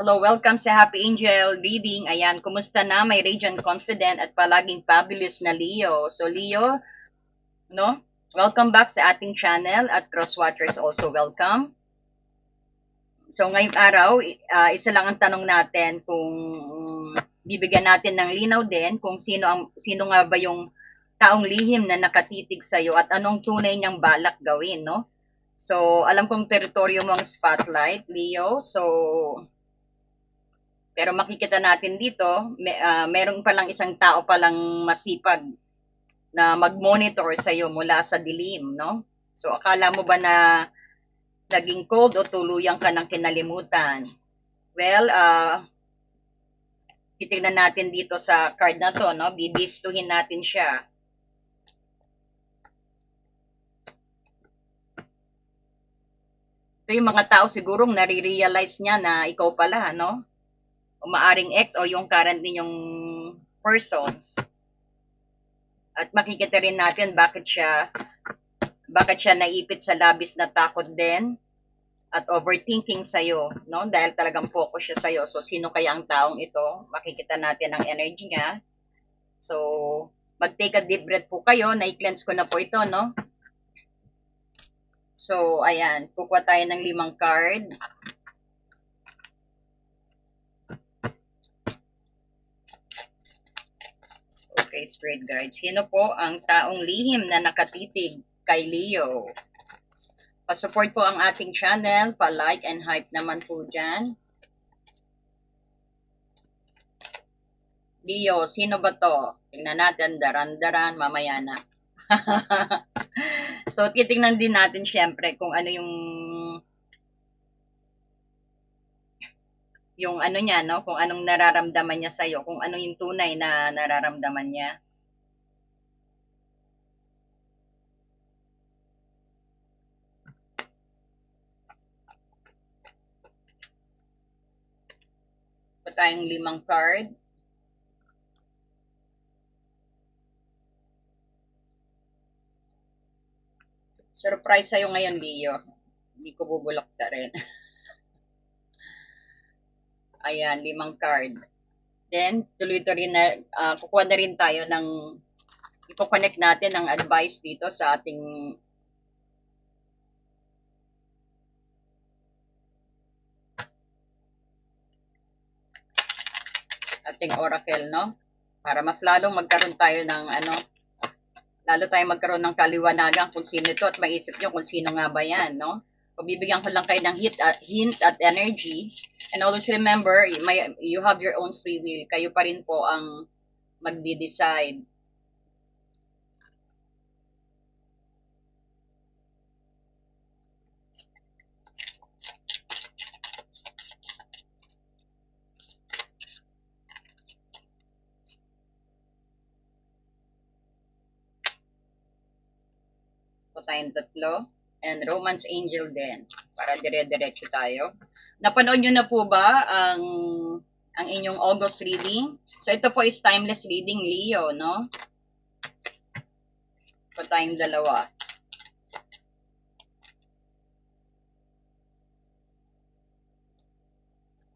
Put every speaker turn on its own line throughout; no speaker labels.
Hello, welcome sa Happy Angel Reading. Ayan, kumusta na? May radiant confident at palaging fabulous na Leo. So Leo, no? Welcome back sa ating channel at Crosswatchers also welcome. So ngayong araw, isa lang ang tanong natin kung bibigyan natin ng linaw din kung sino nga ba yung taong lihim na nakatitig sa iyo at anong tunay niyang balak gawin, no? So, alam kong teritoryo mo ang spotlight, Leo. So, pero makikita natin dito, meron palang isang tao palang masipag na mag-monitor sa iyo mula sa dilim, no? So, akala mo ba na naging cold o tuluyang ka ng kinalimutan? Well, titignan natin dito sa card na to, no? Bibistuhin natin siya. Ito yung mga tao sigurong nare-realize niya na ikaw pala, no? O maaring ex o yung current ninyong persons. At makikita rin natin bakit siya naipit sa labis na takot din at overthinking sa'yo, no? Dahil talagang focus siya sa'yo. So, sino kaya ang taong ito? Makikita natin ang energy niya. So, mag-take a deep breath po kayo. Na-cleanse ko na po ito, no? So, ayan. Kukuha tayo ng 5 card. Okay, Spirit Guides. Sino po ang taong lihim na nakatitig kay Leo? Pa-support po ang ating channel, pa-like and hype naman po dyan. Leo, sino ba to? Tingnan natin, daran-daran, mamaya na. So, titingnan din natin syempre kung ano yung ano niya, no? Kung anong nararamdaman niya sa'yo, kung ano yung tunay na nararamdaman niya. So, tayong 5 card. Surprise sa'yo ngayon, Leo. Hindi ko bubulok ka rin. Ayan, 5 card. Then, tuloy-tuloy na, kukuha na rin tayo ng, ipo-connect natin ang advice dito sa ating oracle, no? Para mas lalong magkaroon tayo ng lalo tayong magkaroon ng kaliwanagan kung sino ito at maisip nyo kung sino nga ba yan, no? Kung bibigyan ko lang kayo ng hint at energy, and always remember, you have your own free will. Kayo pa rin po ang magdi-decide. Po tayong 3. And Romance Angel din. Para dire-diretso tayo. Napanood nyo na po ba ang inyong August reading? So, ito po is timeless reading, Leo, no? Po tayong 2.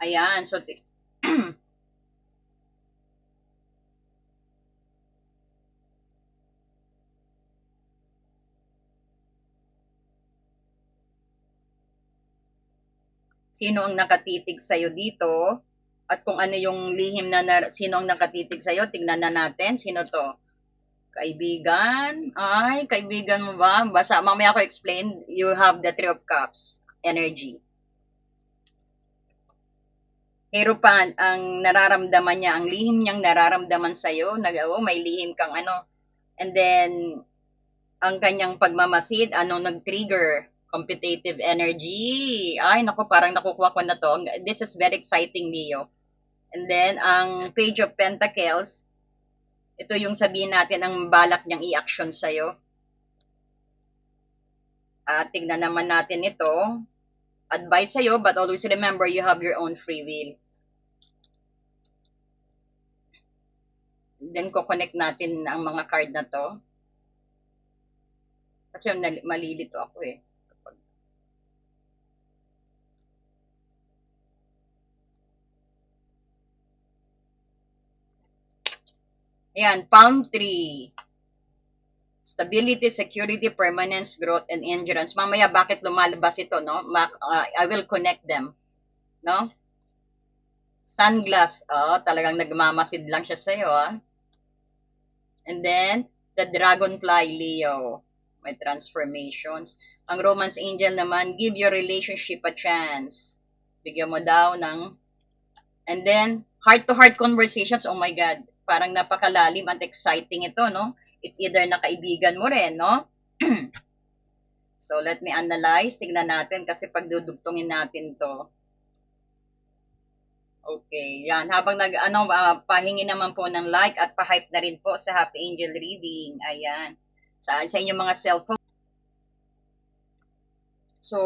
Ayan. So, sino ang nakatitig sa'yo dito? At kung ano yung lihim sino ang nakatitig sa'yo, tignan na natin. Sino to? Kaibigan? Ay, kaibigan mo ba? Basta mamaya ako explain. You have the 3 of Cups energy. Hero pa ang nararamdaman niya, ang lihim niyang nararamdaman sa'yo. May lihim kang ano. And then, ang kanyang pagmamasid, anong nag-trigger? Competitive energy. Ay, naku, parang nakukuha ko na to. This is very exciting, Leo. And then, ang Page of Pentacles, ito yung sabihin natin ang balak niyang i-action sa'yo. Tignan naman natin ito. Advice sa'yo, but always remember you have your own free will. Then, ko-connect natin ang mga card na to. Kasi malilito ako eh. Ayan, palm tree. Stability, security, permanence, growth, and endurance. Mamaya, bakit lumalabas ito, no? I will connect them, no? Sunglass. Oh, talagang nagmamasid lang siya sa'yo, ah. And then, the dragonfly, Leo. May transformations. Ang romance angel naman, give your relationship a chance. Bigyan mo daw ng... And then, heart-to-heart conversations, oh my God. Parang napakalalim at exciting ito, no? It's either na kaibigan mo rin, no? So, let me analyze. Tignan natin kasi pagdudugtungin natin to. Okay, yan. Habang pahingi naman po ng like at pa-hype na rin po sa Happy Angel Reading. Ayan. Sa inyong mga cellphone. So,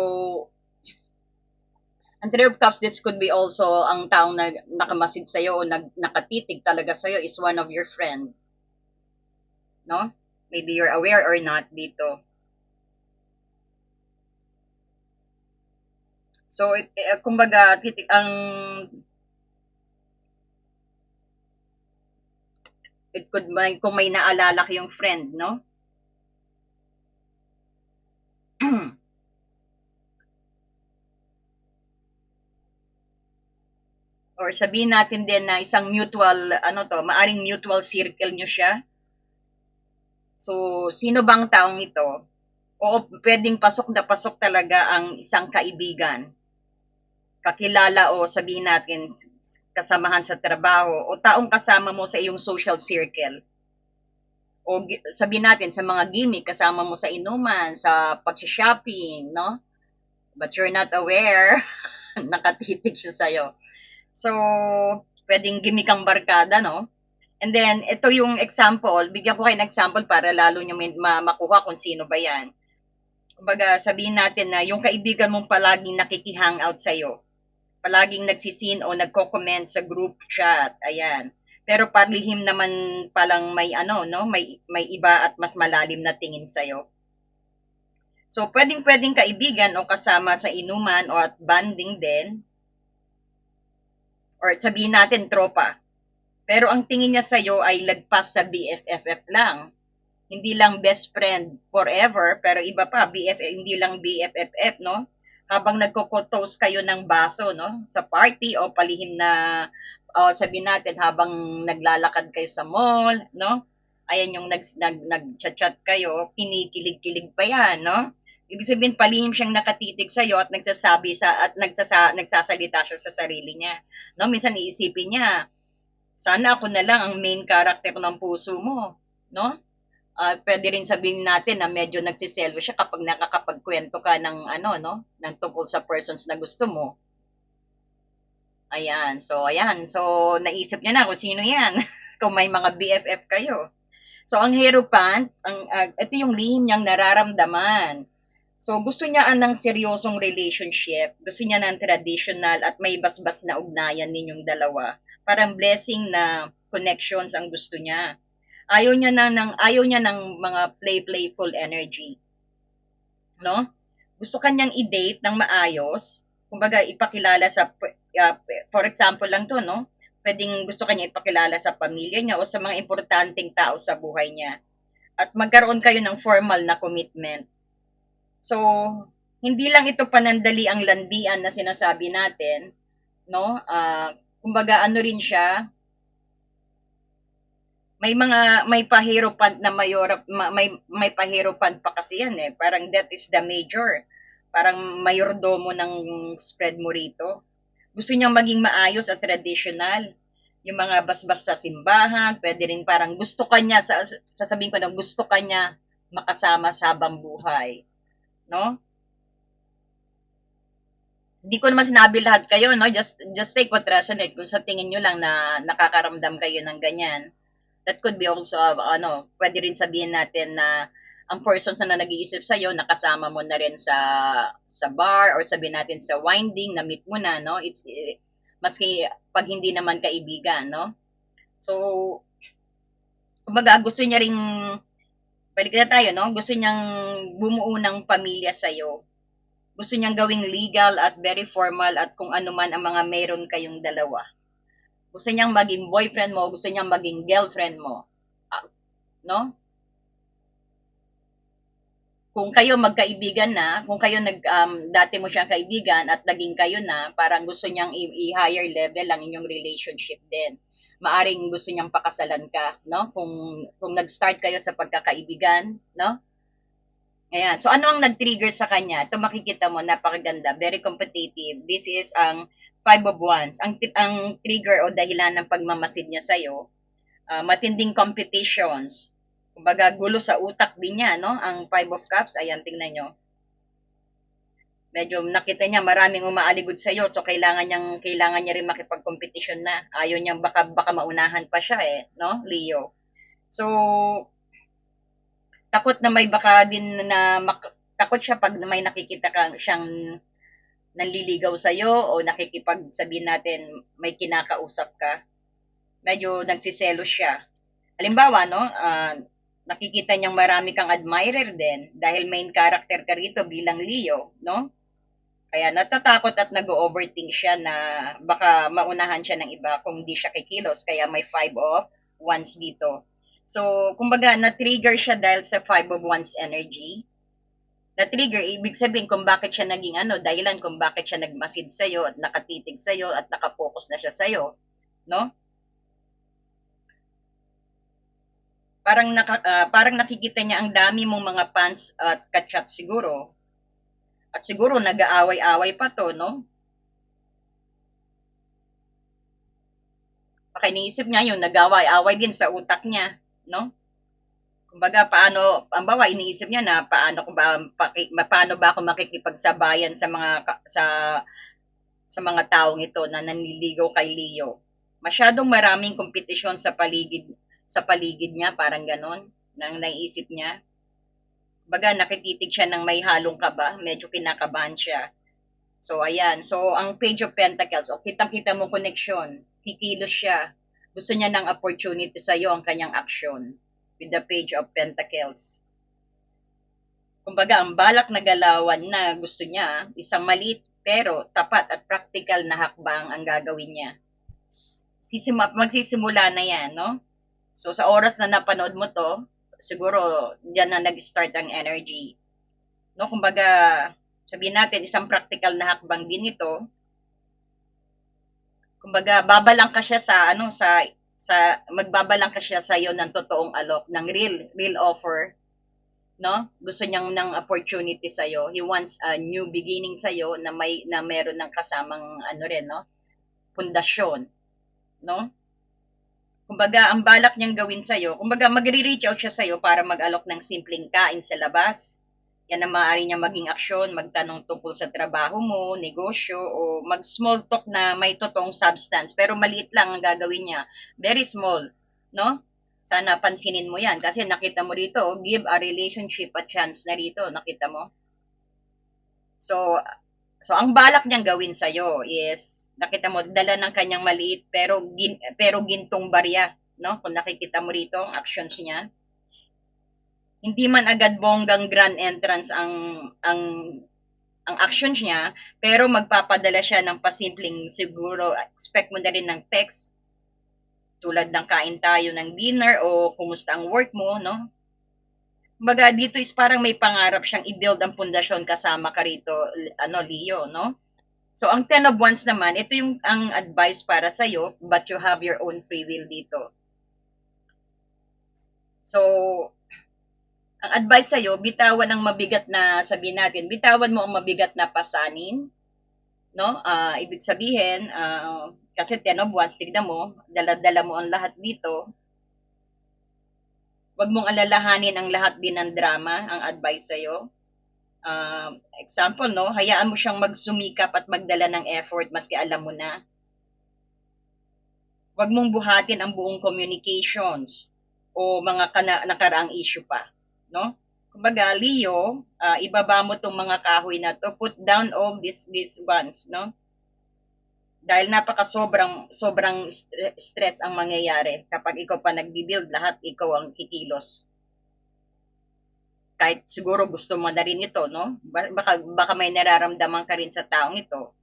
ang Three of Cups, this could be also ang taong nakamasid sa'yo o nakatitig talaga sa'yo is one of your friend. No? Maybe you're aware or not dito. So, kumbaga, it could be, kung may naalala kayong friend, no? Or sabihin natin din na isang mutual, maaring mutual circle nyo siya. So, sino bang taong ito? O pwedeng pasok na pasok talaga ang isang kaibigan, kakilala o sabihin natin kasamahan sa trabaho o taong kasama mo sa iyong social circle. O sabihin natin sa mga gimmick, kasama mo sa inuman, sa pag-shopping, no? But you're not aware, nakatitig siya sa'yo. So, pwedeng gimmick ang barkada, no? And then, ito yung example. Bigyan ko kayo ng example para lalo nyo makuha kung sino ba yan. Kumbaga, sabihin natin na yung kaibigan mong palaging nakikihangout sa'yo, palaging nagsisin o nagko-comment sa group chat, ayan. Pero palihim naman palang may no, may iba at mas malalim na tingin sa'yo. So, pwedeng kaibigan o kasama sa inuman o at banding din. Or sabihin natin tropa. Pero ang tingin niya sa'yo ay lagpas sa BFFF lang. Hindi lang best friend forever, pero iba pa, hindi lang BFFF, no? Habang nagko-toast kayo ng baso, no? Sa party o palihim na, sabihin natin, habang naglalakad kayo sa mall, no? Ayan yung nag-chat-chat kayo, kinikilig-kilig pa yan, no? Ibig sabihin, palihim siyang nakatitig sa'yo at nagsasalita siya sa sarili niya. No? Minsan iisipin niya, sana ako na lang ang main character ng puso mo, no? Pwede rin sabihin natin na medyo nagsiselvo siya kapag nakakapagkwento ka ng no, ng tungkol sa persons na gusto mo. Ayan. So naisip niya na kung sino 'yan. Kung may mga BFF kayo. So ang Hierophant, ito yung lihim niyang nararamdaman. So gusto niya ng seryosong relationship, gusto niya ng traditional at may basbas na ugnayan ninyong dalawa. Parang blessing na connections ang gusto niya. Ayaw niya ng mga playful energy, no? Gusto kanyang i-date ng maayos, kumbaga ipakilala for example lang 'to, no? Pwedeng gusto kanya ipakilala sa pamilya niya o sa mga importanteng tao sa buhay niya. At magkaroon kayo ng formal na commitment. So, hindi lang ito panandali ang landian na sinasabi natin, no? Kumbaga ano rin siya, may pahirupan na may pahirupan pa kasi yan eh. Parang that is the major. Parang mayordomo ng spread mo rito. Gusto niyang maging maayos at traditional. Yung mga basbas sa simbahan, pwede rin parang gusto kanya, sasabihin ko na gusto kanya makasama sa habang buhay. No? Hindi ko naman sinabi lahat kayo, no? Just take what resonate. Kung sa tingin nyo lang na nakakaramdam kayo ng ganyan, that could be also, pwede rin sabihin natin na ang persons na nag-iisip sa'yo, nakasama mo na rin sa bar or sabihin natin sa winding, na-meet mo na, no? Maski pag hindi naman kaibigan, no? So, kumbaga, gusto niya ring, balik na tayo, no? Gusto niyang bumuo ng pamilya sa'yo. Gusto niyang gawing legal at very formal at kung ano man ang mga meron kayong dalawa. Gusto niyang maging boyfriend mo, gusto niyang maging girlfriend mo. no? Kung kayo magkaibigan na, kung kayo dati mo siyang kaibigan at naging kayo na, parang gusto niyang i-higher level ang inyong relationship din. Maaring gusto niyang pakasalan ka, no? Kung nag-start kayo sa pagkakaibigan, no? Ayan. So ano ang nag-trigger sa kanya? Ito makikita mo, napakaganda, very competitive. This is ang Five of Wands. Ang trigger o dahilan ng pagmamasid niya sa'yo, matinding competitions. Kumbaga, gulo sa utak din niya, no? Ang Five of Cups, ayan, tingnan nyo. Medyo nakita niya maraming umaaligod sa iyo, so kailangan niya rin makipag-competition na. Ayaw niya baka maunahan pa siya no, Leo. So, takot na may baka din na takot siya pag may nakikita kang siyang nanliligaw sa iyo o nakikipag sabihin natin may kinakausap ka. Medyo nagsiselos siya. Halimbawa, no, nakikita niyang marami kang admirer din dahil main character ka rito bilang Leo, no? Kaya natatakot at nag-overthink siya na baka maunahan siya ng iba kung di siya kikilos. Kaya may five of wands dito. So, kumbaga, na-trigger siya dahil sa five of wands energy. Na-trigger, ibig sabihin kung bakit siya naging dahilan kung bakit siya nagmasid sa'yo at nakatitig sa'yo at nakapokus na siya sa'yo. No? Parang nakikita niya ang dami mong mga fans at kachat siguro. At siguro nag-aaway-away pa to, no? Baka iniisip niya yung nag-away-away din sa utak niya, no? Kumbaga, ang bawa, iniisip niya na paano ba ako makikipagsabayan sa mga taong ito na nanliligaw kay Leo. Masyadong maraming kompetisyon sa paligid niya, parang ganon, nang naiisip niya. Baga, nakititig siya ng may halong kaba, medyo kinakabahan siya. So, ayan. So, ang Page of Pentacles, kitang-kita mo connection. Kikilos siya. Gusto niya ng opportunity sa iyo ang kanyang action with the Page of Pentacles. Kumbaga, ang balak na galawan na gusto niya, isang maliit pero tapat at practical na hakbang ang gagawin niya. Magsisimula na yan, no? So, sa oras na napanood mo to, siguro, diyan na nag-start ang energy. No, kumbaga, sabihin natin, isang practical na hakbang din ito. Kumbaga, babalang ka siya sa magbabalang ka siya sa iyo ng totoong alok, ng real offer, no? Gusto niyang ng opportunity sa iyo. He wants a new beginning sa iyo na meron ng kasamang rin, no? Pundasyon, no? Kumbaga, ang balak niyang gawin sa iyo, kumbaga magre-reach out siya sa iyo para mag-alok ng simpleng kain sa labas. Yan ang maaari niya maging aksyon, magtanong tungkol sa trabaho mo, negosyo, o mag-small talk na may totoong substance. Pero maliit lang ang gagawin niya. Very small, no? Sana pansinin mo yan. Kasi nakita mo rito, give a relationship a chance na rito. Nakita mo? So, ang balak niyang gawin sa'yo is, nakita mo, dala ng kanyang maliit pero gintong barya. No? Kung nakikita mo rito, ang actions niya hindi man agad bonggang grand entrance ang actions niya, pero magpapadala siya ng pasimpleng siguro, expect mo na rin ng text, tulad ng kain tayo ng dinner o kumusta ang work mo, no? Kumbaga, dito is parang may pangarap siyang i-build ang pundasyon kasama ka rito, Leo, no? So, ang Ten of Wands naman, ito yung ang advice para sa'yo, but you have your own free will dito. So, ang advice sa'yo, bitawan ang mabigat na, sabihin natin, bitawan mo ang mabigat na pasanin, no? Ibig sabihin, kasi 10 of Wands, tignan mo, dala-dala mo ang lahat dito. Huwag mong alalahanin ang lahat din ng drama, ang advice sa'yo. Example, no? Hayaan mo siyang magsumikap at magdala ng effort maski alam mo na. Huwag mong buhatin ang buong communications o mga nakaraang issue pa, no? Kumbaga, Leo, ibaba mo tong mga kahoy na to, put down all these ones, no? Dahil sobrang stress ang mangyayari kapag ikaw pa nagbi-build, lahat ikaw ang kikilos. Kahit siguro gusto mo na rin ito, no? Baka may nararamdaman ka rin sa taong ito.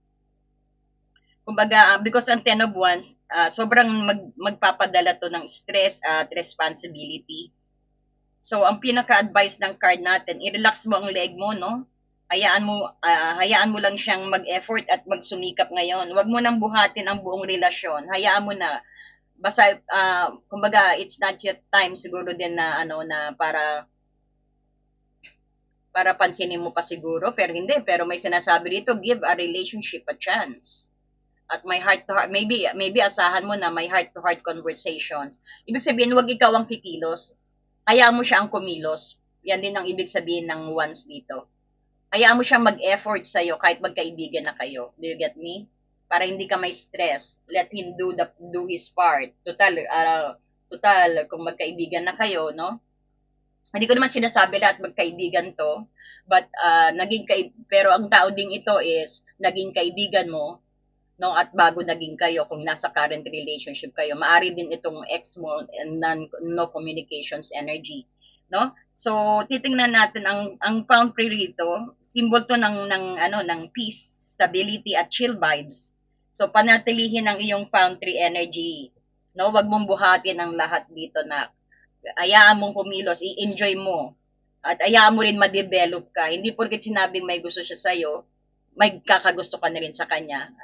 Kumbaga, because ang 10 of Wands, sobrang magpapadala to ng stress at responsibility. So, ang pinaka-advice ng card natin, i-relax mo ang leg mo, no? Hayaan mo lang siyang mag-effort at magsumikap ngayon. Huwag mo nang buhatin ang buong relasyon. Hayaan mo na. Basta, kumbaga, it's not yet time siguro din na, na para pansinin mo pa siguro, pero hindi. Pero may sinasabi dito, give a relationship a chance. At may heart to heart, maybe asahan mo na may heart to heart conversations. Ibig sabihin, wag ikaw ang kikilos. Hayaan mo siya ang kumilos. Yan din ang ibig sabihin ng once dito. Hayaan mo siyang mag-effort sa'yo kahit magkaibigan na kayo. Do you get me? Para hindi ka may stress. Let him do his part. Total, kung magkaibigan na kayo, no? Hindi ko naman sinasabi lahat magkaibigan to, but pero ang tao ding ito is naging kaibigan mo, no, at bago naging kayo kung nasa current relationship kayo. Maari din itong ex mo and no communications energy, no? So titingnan natin ang boundary rito, symbol to ng peace, stability at chill vibes. So panatilihin ang iyong boundary energy, no? Wag mong buhatin ang lahat dito na hayaan mong kumilos, i-enjoy mo. At hayaan mo rin ma-develop ka. Hindi porket sinabing may gusto siya sa'yo, may kakagusto ka na rin sa kanya.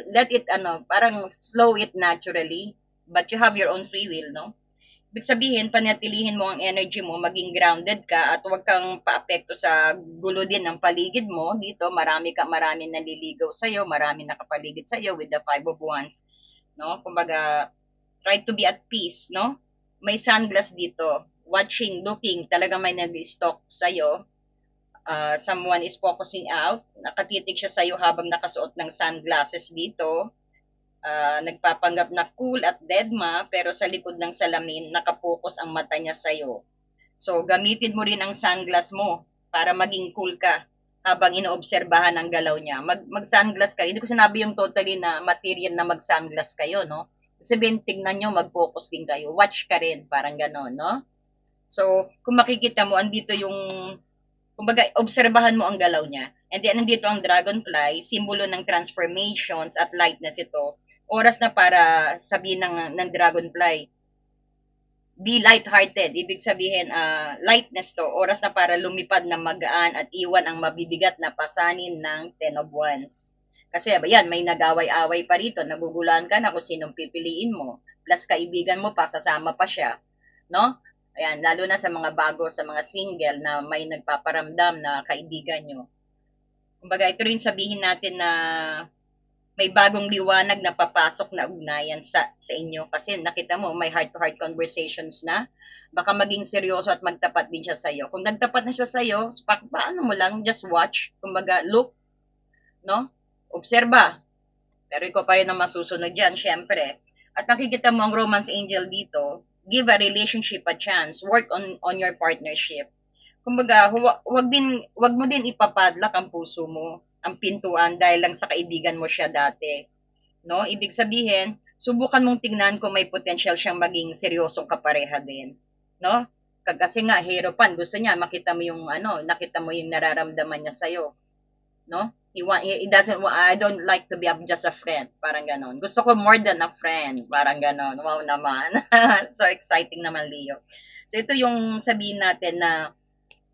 Let it, parang flow it naturally. But you have your own free will, no? Ibig sabihin, panatilihin mo ang energy mo, maging grounded ka, at huwag kang paapekto sa gulo din ng paligid mo. Dito, marami naliligaw sa'yo, marami nakapaligid sa'yo with the Five of Wands. No? Kumbaga, try to be at peace, no? May sunglass dito. Watching, looking, talaga may nag-stalk sa'yo. Someone is focusing out. Nakatitig siya sa'yo habang nakasuot ng sunglasses dito. Nagpapanggap na cool at deadma, pero sa likod ng salamin, nakapokus ang mata niya sa'yo. So, gamitin mo rin ang sunglass mo para maging cool ka habang inoobserbahan ang galaw niya. Mag-sunglass ka. Hindi ko sinabi yung totally na material na mag-sunglass kayo, no? Sabihin, tignan nyo, mag-focus din kayo. Watch ka rin, parang gano'n, no? So, kung makikita mo, andito yung, kumbaga, obserbahan mo ang galaw niya. And then, andito ang dragonfly, simbolo ng transformations at lightness ito. Oras na para sabihin ng dragonfly, be light-hearted. Ibig sabihin, lightness to. Oras na para lumipad na magaan at iwan ang mabibigat na pasanin ng Ten of Wands. Kasi, yan, may nag-away-away pa rito. Nagugulan ka na kung sinong pipiliin mo. Plus, kaibigan mo pa, sasama pa siya. No? Ayan, lalo na sa mga bago, sa mga single na may nagpaparamdam na kaibigan nyo. Kumbaga, ito rin sabihin natin na may bagong liwanag na papasok na ugnayan sa inyo kasi nakita mo may heart-to-heart conversations na baka maging seryoso at magtapat din siya sa iyo. Kung nagtapat na siya sa iyo, paano mo lang just watch, kumbaga look, no? Obserba. Pero ikaw pa rin ang masusunod diyan, syempre. At nakikita mo ang romance angel dito, give a relationship a chance, work on your partnership. Kumbaga, wag mo din ipapadlak ang puso mo, ang pintuan dahil lang sa kaibigan mo siya dati. No? Ibig sabihin, subukan mong tingnan kung may potential siyang maging seryosong kapareha din. No? Kasi nga, hero pan, gusto niya, nakita mo yung nararamdaman niya sa'yo. No? He doesn't, I don't like to be just a friend. Parang ganon. Gusto ko more than a friend. Parang ganon. Wow naman. So exciting naman, Leo. So ito yung sabihin natin na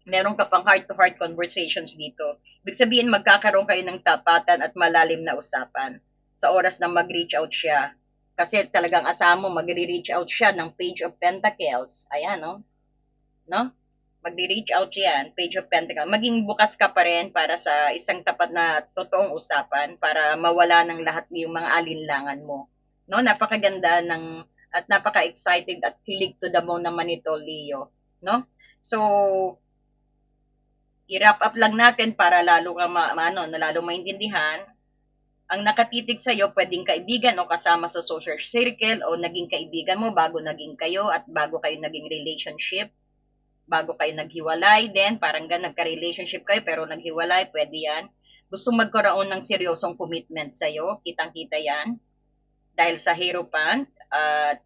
meron ka pang heart-to-heart conversations dito. Ibig sabihin, magkakaroon kayo ng tapatan at malalim na usapan sa oras na mag-reach out siya. Kasi talagang asahan mo, mag-reach out siya ng Page of Pentacles. Ayan, no? No? Mag-reach out yan, Page of Pentacles. Maging bukas ka pa rin para sa isang tapat na totoong usapan para mawala ng lahat yung mga alinlangan mo. No? Napakaganda at napaka-excited at kilig to the bone naman ito, Leo. No? So, i-wrap up lang natin para lalo ka lalo maintindihan. Ang nakatitig sa iyo, pwedeng kaibigan o kasama sa social circle o naging kaibigan mo bago naging kayo at bago kayo naging relationship, bago kayo naghiwalay, then parang nagka-relationship kayo pero naghiwalay, pwede yan. Gusto magkaroon ng seryosong commitment sa iyo, kitang-kita yan. Dahil sa hero pan,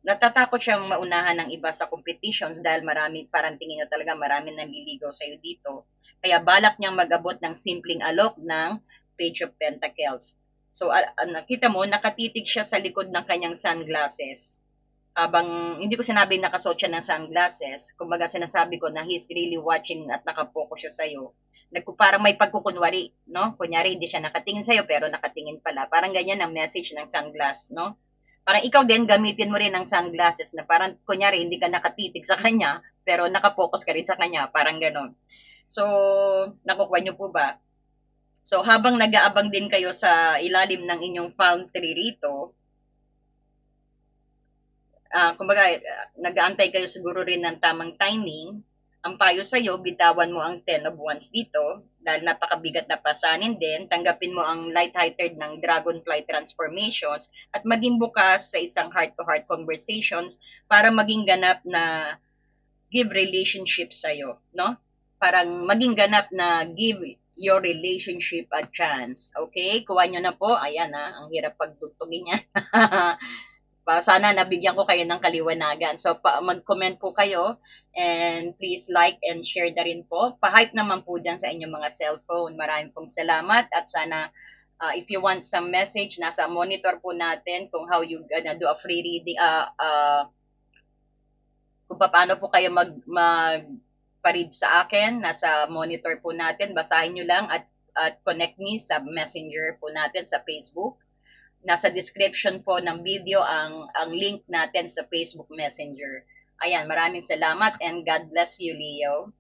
natatakot siyang maunahan ng iba sa competitions dahil parang tingin niya talaga marami nanliligaw sa iyo dito. Kaya balak niyang mag-abot ng simpleng alok ng Page of Pentacles. So, nakita mo, nakatitig siya sa likod ng kanyang sunglasses. habang hindi ko sinabing nakasuot siya ng sunglasses, kumbaga sinasabi ko na he's really watching at nakapokus siya sa'yo. Parang may pagkukunwari, no? Kunyari, hindi siya nakatingin sa'yo, pero nakatingin pala. Parang ganyan ang message ng sunglass, no? Parang ikaw din, gamitin mo rin ang sunglasses na parang, kunyari, hindi ka nakatitig sa kanya, pero nakapokus ka rin sa kanya, parang ganon. So, nakukuha niyo po ba? So, habang nag-aabang din kayo sa ilalim ng inyong palm tree rito, kumbaga, nag-aantay kayo siguro rin ng tamang timing. Ang payo sa'yo, bitawan mo ang 10 of Wands dito dahil napakabigat na pasanin din. Tanggapin mo ang light-hearted ng dragonfly transformations at maging bukas sa isang heart-to-heart conversations para maging ganap na give relationship sa'yo, no? Parang maging ganap na give your relationship a chance. Okay? Kuha nyo na po. Ayan ang hirap pagtutugin niya. Sana nabigyan ko kayo ng kaliwanagan. So, mag-comment po kayo and please like and share na rin po. Pa-hype naman po dyan sa inyong mga cellphone. Maraming pong salamat at sana if you want some message, nasa monitor po natin kung how you gonna do a free reading, kung paano po kayo mag-paread sa akin. Nasa monitor po natin. Basahin nyo lang at connect me sa messenger po natin sa Facebook. Nasa description po ng video ang link natin sa Facebook Messenger. Ayan, maraming salamat and God bless you, Leo.